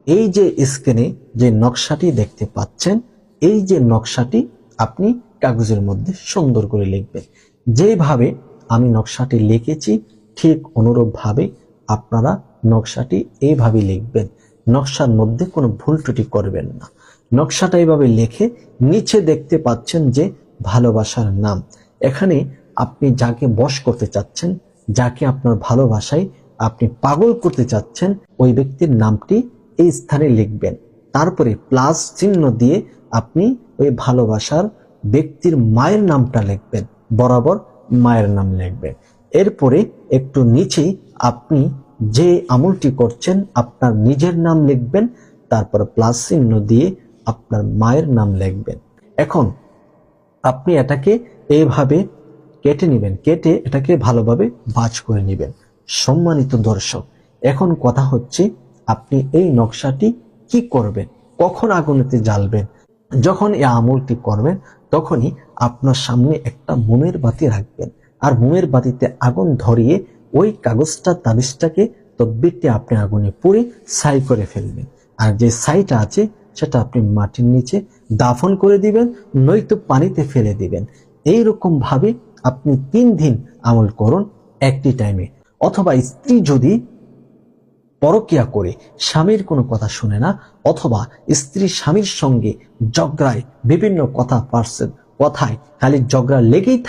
এই যে স্ক্রিনে যে নকশাটি দেখতে পাচ্ছেন, এই যে নকশাটি আপনি কাগজের মধ্যে সুন্দর করে লিখবেন। যেভাবে আমি নকশাটি লিখেছি ঠিক অনুরূপভাবে আপনারা নকশাটি এইভাবে লিখবেন। নকশার মধ্যে কোনো ভুল ত্রুটি করবেন না। নকশাটা এইভাবে লিখে নিচে দেখতে পাচ্ছেন যে ভালোবাসার নাম। এখানে আপনি যাকে বশ করতে চাচ্ছেন, যাকে আপনার ভালোবাসায় আপনি পাগল করতে চাচ্ছেন, ওই ব্যক্তির নামটি এই স্থানে লিখবেন। তারপরে প্লাস চিহ্ন দিয়ে আপনি ওই ভালোবাসার ব্যক্তির মায়ের নামটা লিখবেন, বরাবর মায়ের নাম লিখবেন। এরপরে একটু নিচেই আপনি যে আমলটি করছেন আপনার নিজের নাম লিখবেন, তারপর প্লাস চিহ্ন দিয়ে আপনার মায়ের নাম লিখবেন। এখন আপনি এটাকে এইভাবে কেটে নেবেন, কেটে এটাকে ভালোভাবে ভাঁজ করে নেবেন। সম্মানিত দর্শক, এখন কথা হচ্ছে আপনি এই নকশাটি কি করবেন, কখন আগুনেতে জ্বালবেন। যখন এই আমলটি করবেন তখনই আপনার সামনে একটা মোমের বাতি রাখবেন, আর মোমের বাতিতে আগুন ধরিয়ে ওই কাগজটা তাবিজটাকে তদবিরটি আপনি আগুনে পুড়ে ছাই করে ফেলবেন। আর যে ছাইটা আছে সেটা আপনি মাটির নিচে দাফন করে দিবেন, নয়তো পানিতে ফেলে দিবেন। এইরকম ভাবে আপনি 3 দিন আমল করুন একটি টাইমে। অথবা স্ত্রী যদি পরকিয়া করে স্বামীর কোনো কথা শুনে না, অথবা স্ত্রী স্বামীর সঙ্গে ঝগড়ায় বিভিন্ন কথায় খালি ঝগড়া লেগেই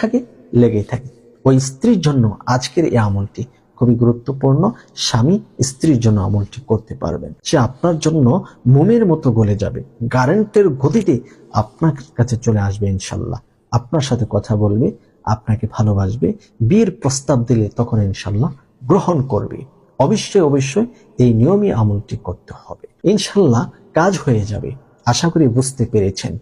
থাকে, ওই স্ত্রীর জন্য আজকের এই আমলটি খুবই গুরুত্বপূর্ণ। স্বামী স্ত্রীর জন্য আমলটি করতে পারবেন, সে আপনার জন্য মোমের মতো গলে যাবে, কারেন্টের গতিতে আপনার কাছে চলে আসবে ইনশাল্লাহ। আপনার সাথে কথা বলবে, আপনাকে ভালোবাসবে, বিয়ের প্রস্তাব দিলে তখন ইনশাল্লাহ গ্রহণ করবে। অবশ্যই এই নিয়মই আমলটি করতে হবে, ইনশাল্লাহ কাজ হয়ে যাবে। আশা করি বুঝতে পেরেছেন।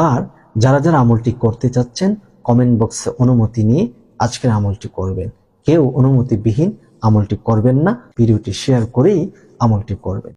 আর যারা যারা আমলটি করতে চাচ্ছেন কমেন্ট বক্সে অনুমতি নিয়ে আজকের আমলটি করবেন। কেউ অনুমতিবিহীন আমলটি করবেন না, ভিডিওটি শেয়ার করেই আমলটি করবেন।